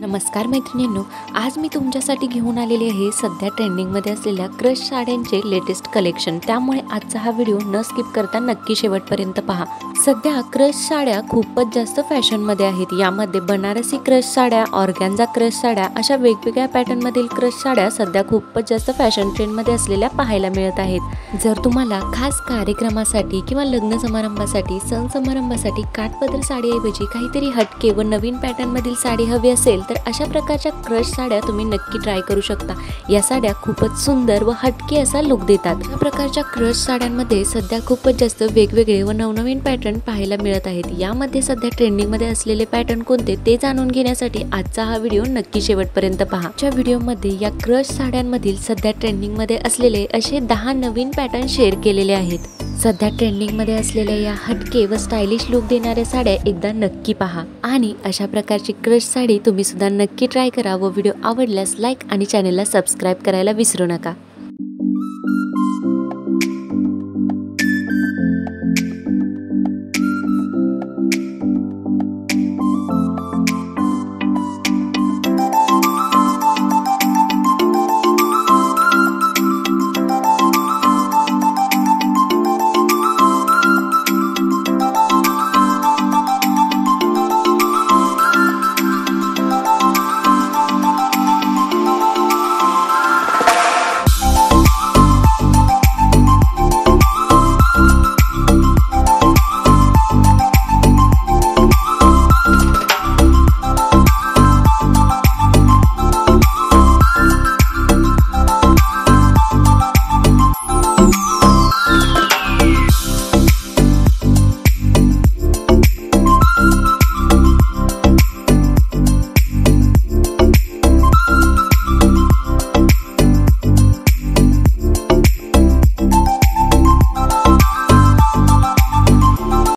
नमस्कार मैत्रिणींनो, आज मी तुमच्यासाठी घेऊन आलेली आहे सध्या ट्रेंडिंगमध्ये असलेल्या क्रश साड्यांचे लेटेस्ट कलेक्शन। त्यामुळे आजचा हा व्हिडिओ न स्किप करता नक्की शेवटपर्यंत पहा। सध्या क्रश साड्या खूपच जास्त फॅशनमध्ये आहेत। यामध्ये बनारसी क्रश साड्या, ऑर्गॅन्झा क्रश साड्या अशा वेगवेगळ्या पॅटर्नमधील क्रश साड्या सध्या खूपच जास्त फॅशन ट्रेंडमध्ये असलेल्या पाहायला मिळत आहेत। जर तुम्हाला खास कार्यक्रमासाठी किंवा लग्न समारंभासाठी, सण समारंभासाठी काठपदर साडीऐवजी काहीतरी हटके व नवीन पॅटर्नमधील साडी हवी असेल तर अशा प्रकारच्या क्रश साड्या तुम्ही नक्की ट्राय करू शकता। या साड्या खूपच सुंदर व हटके असा लुक देतात। या प्रकारच्या क्रश साड्यांमध्ये सध्या खूपच जास्त वेगवेगळे व नवनवीन पॅटर्न पाहायला मिळत आहेत। यामध्ये सध्या ट्रेंडिंगमध्ये असलेले पॅटर्न कोणते ते जाणून घेण्यासाठी आजचा हा व्हिडिओ नक्की शेवटपर्यंत पहा। या व्हिडिओमध्ये या क्रश साड्यांमधील सध्या ट्रेंडिंगमध्ये असलेले असे 10 नवीन पॅटर्न शेअर केलेले आहेत। सध्या ट्रेंडिंगमध्ये असलेल्या या हटके व स्टायलिश लुक देणाऱ्या साड्या एकदा नक्की पहा आणि अशा प्रकारची क्रश साडी तुम्ही सुद्धा नक्की ट्राय करा व व्हिडिओ आवडल्यास लाईक आणि चॅनलला सबस्क्राइब करायला विसरू नका।